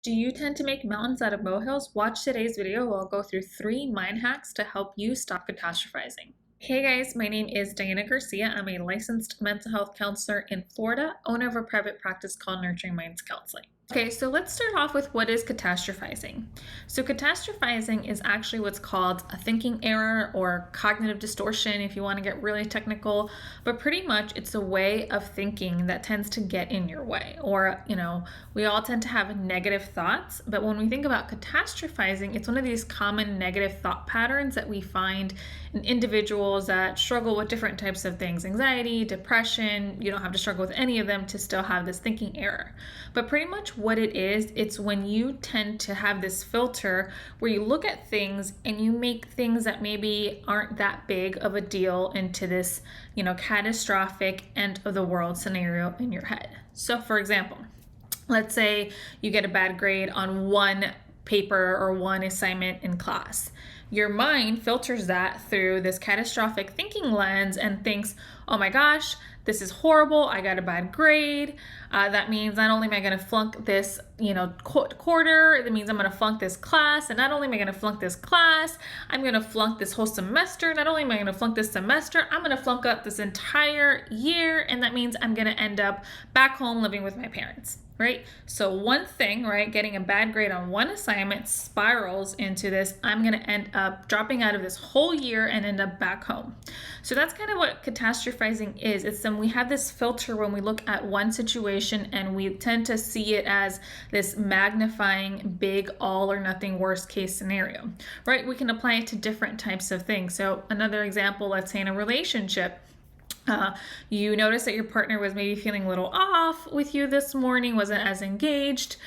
Do you tend to make mountains out of molehills? Watch today's video where I'll go through 3 mind hacks to help you stop catastrophizing. Hey guys, my name is Diana Garcia. I'm a licensed mental health counselor in Florida, owner of a private practice called Nurturing Minds Counseling. Okay, so let's start off with what is catastrophizing. So catastrophizing is actually what's called a thinking error or cognitive distortion if you want to get really technical, but pretty much it's a way of thinking that tends to get in your way. Or, we all tend to have negative thoughts, but when we think about catastrophizing, it's one of these common negative thought patterns that we find in individuals that struggle with different types of things, anxiety, depression. You don't have to struggle with any of them to still have this thinking error. But pretty much what it is, it's when you tend to have this filter where you look at things and you make things that maybe aren't that big of a deal into this, catastrophic end of the world scenario in your head. So for example, let's say you get a bad grade on one paper or one assignment in class. Your mind filters that through this catastrophic thinking lens and thinks, oh my gosh, this is horrible. I got a bad grade. That means not only am I going to flunk this, quarter, that means I'm going to flunk this class. And not only am I going to flunk this class, I'm going to flunk this whole semester. Not only am I going to flunk this semester, I'm going to flunk up this entire year. And that means I'm going to end up back home living with my parents. Right? So one thing, right, getting a bad grade on one assignment spirals into this, I'm going to end up dropping out of this whole year and end up back home. So that's kind of what catastrophizing is. It's we have this filter when we look at one situation and we tend to see it as this magnifying big all or nothing worst case scenario, right? We can apply it to different types of things. So another example, let's say in a relationship, you notice that your partner was maybe feeling a little off with you this morning, wasn't as engaged.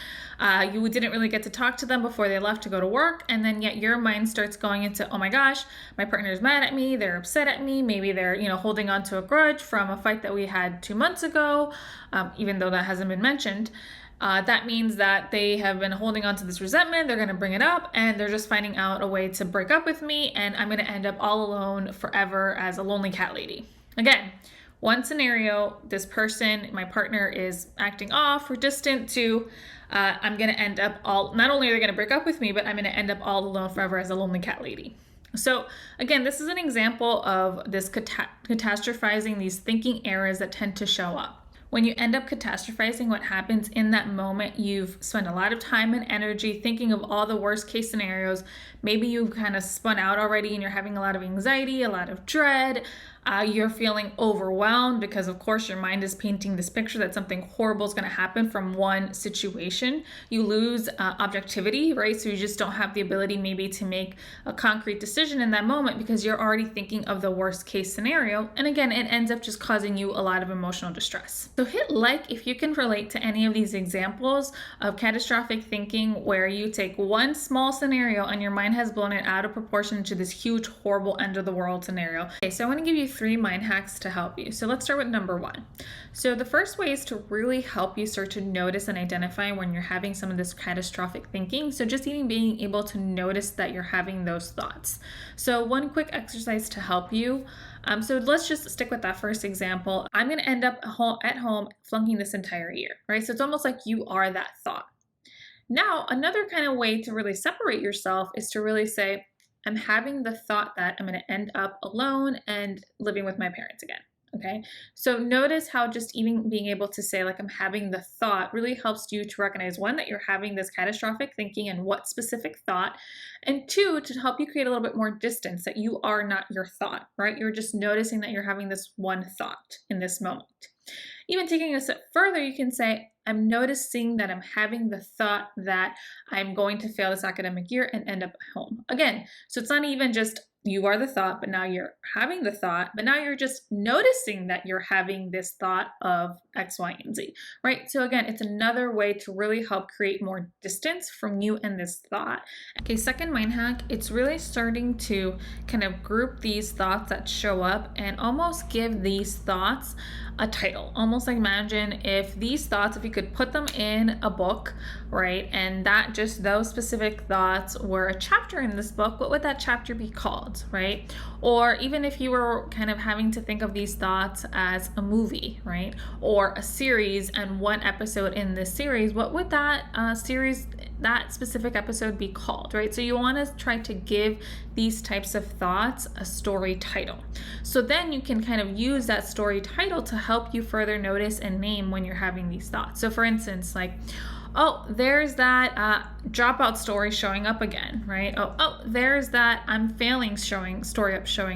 You didn't really get to talk to them before they left to go to work. And then yet your mind starts going into, oh my gosh, my partner's mad at me. They're upset at me. Maybe they're, holding on to a grudge from a fight that we had 2 months ago, even though that hasn't been mentioned. That means that they have been holding on to this resentment. They're going to bring it up and they're just finding out a way to break up with me. And I'm going to end up all alone forever as a lonely cat lady. Again, one scenario, this person, my partner, is acting off or distant to, I'm going to end up not only are they going to break up with me, but I'm going to end up all alone forever as a lonely cat lady. So again, this is an example of this catastrophizing, these thinking errors that tend to show up. When you end up catastrophizing, what happens in that moment, you've spent a lot of time and energy thinking of all the worst case scenarios. Maybe you've kind of spun out already and you're having a lot of anxiety, a lot of dread. You're feeling overwhelmed because, of course, your mind is painting this picture that something horrible is going to happen from one situation. You lose objectivity, right? So you just don't have the ability maybe to make a concrete decision in that moment because you're already thinking of the worst case scenario. And again, it ends up just causing you a lot of emotional distress. So hit like if you can relate to any of these examples of catastrophic thinking where you take one small scenario and your mind has blown it out of proportion to this huge, horrible end of the world scenario. Okay, so I want to give you 3 mind hacks to help you. So let's start with number 1. So the first way is to really help you start to notice and identify when you're having some of this catastrophic thinking. So just even being able to notice that you're having those thoughts. So one quick exercise to help you. So let's just stick with that first example. I'm going to end up at home flunking this entire year, right? So it's almost like you are that thought. Now, another kind of way to really separate yourself is to really say, I'm having the thought that I'm going to end up alone and living with my parents again. Okay. So notice how just even being able to say, like, I'm having the thought really helps you to recognize, 1, that you're having this catastrophic thinking and what specific thought, and 2, to help you create a little bit more distance that you are not your thought, right? You're just noticing that you're having this one thought in this moment. Even taking a step further, you can say, I'm noticing that I'm having the thought that I'm going to fail this academic year and end up at home. Again, so it's not even just you are the thought, but now you're having the thought, but now you're just noticing that you're having this thought of X, Y, and Z, right? So again, it's another way to really help create more distance from you and this thought. Okay, second mind hack, it's really starting to kind of group these thoughts that show up and almost give these thoughts a title. Almost like imagine if these thoughts, if you could put them in a book, right? And that just those specific thoughts were a chapter in this book, what would that chapter be called, right? Or even if you were kind of having to think of these thoughts as a movie, right? Or a series and one episode in this series, what would that series that specific episode be called, right? So you want to try to give these types of thoughts a story title. So then you can kind of use that story title to help you further notice and name when you're having these thoughts. So for instance, like, oh, there's that dropout story showing up again, right? Oh, there's that I'm failing showing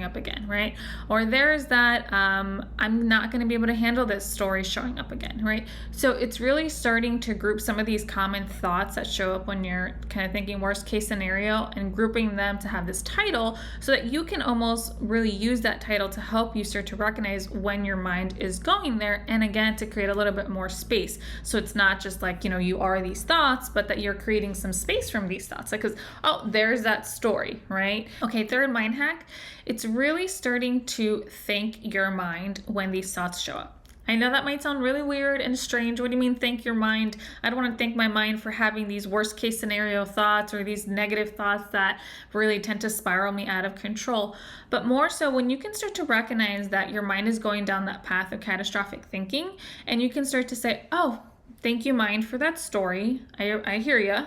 up again, right? Or there's that I'm not going to be able to handle this story showing up again, right? So it's really starting to group some of these common thoughts that show up when you're kind of thinking worst case scenario and grouping them to have this title so that you can almost really use that title to help you start to recognize when your mind is going there, and again, to create a little bit more space. So it's not just like, you are these thoughts, but that you're creating some space from these thoughts. Like, because, oh, there's that story, right? Okay, third mind hack, it's really starting to thank your mind when these thoughts show up. I know that might sound really weird and strange. What do you mean thank your mind? I don't want to thank my mind for having these worst case scenario thoughts or these negative thoughts that really tend to spiral me out of control. But more so when you can start to recognize that your mind is going down that path of catastrophic thinking, and you can start to say, oh, thank you, mind, for that story. I hear you.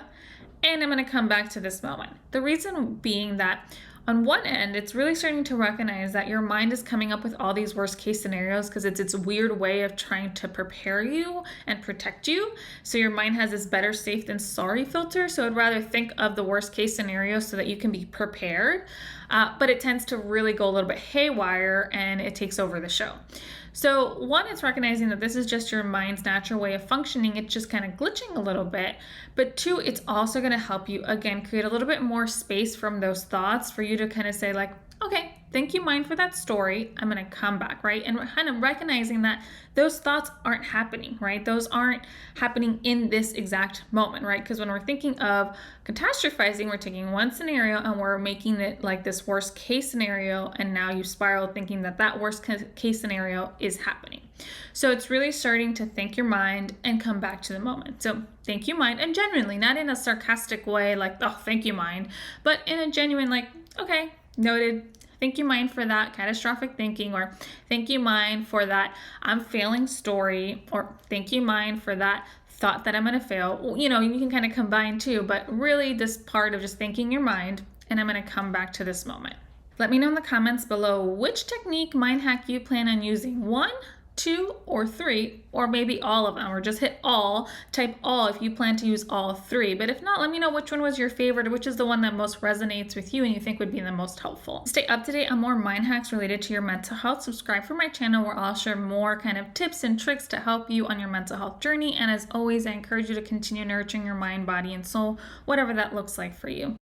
And I'm going to come back to this moment. The reason being that on one end, it's really starting to recognize that your mind is coming up with all these worst case scenarios because it's its weird way of trying to prepare you and protect you. So your mind has this better safe than sorry filter. So it'd rather think of the worst case scenario so that you can be prepared. But it tends to really go a little bit haywire and it takes over the show. So one, it's recognizing that this is just your mind's natural way of functioning. It's just kind of glitching a little bit. But two, it's also going to help you, again, create a little bit more space from those thoughts for you to kind of say like, okay, thank you, mind, for that story. I'm going to come back, right? And kind of recognizing that those thoughts aren't happening, right? Those aren't happening in this exact moment, right? Because when we're thinking of catastrophizing, we're taking one scenario and we're making it like this worst case scenario. And now you spiral thinking that that worst case scenario is happening. So it's really starting to thank your mind and come back to the moment. So thank you, mind, and genuinely, not in a sarcastic way like, oh, thank you, mind, but in a genuine like, okay, noted. Thank you, mind, for that catastrophic thinking, or thank you, mind, for that I'm failing story, or thank you, mind, for that thought that I'm going to fail. You can kind of combine two, but really this part of just thanking your mind, and I'm going to come back to this moment. Let me know in the comments below which technique, mind hack, you plan on using. 1, 2, or 3, or maybe all of them, or just hit all, type all if you plan to use all 3. But if not, let me know which one was your favorite, or which is the one that most resonates with you and you think would be the most helpful. Stay up to date on more mind hacks related to your mental health. Subscribe for my channel where I'll share more kind of tips and tricks to help you on your mental health journey. And as always, I encourage you to continue nurturing your mind, body, and soul, whatever that looks like for you.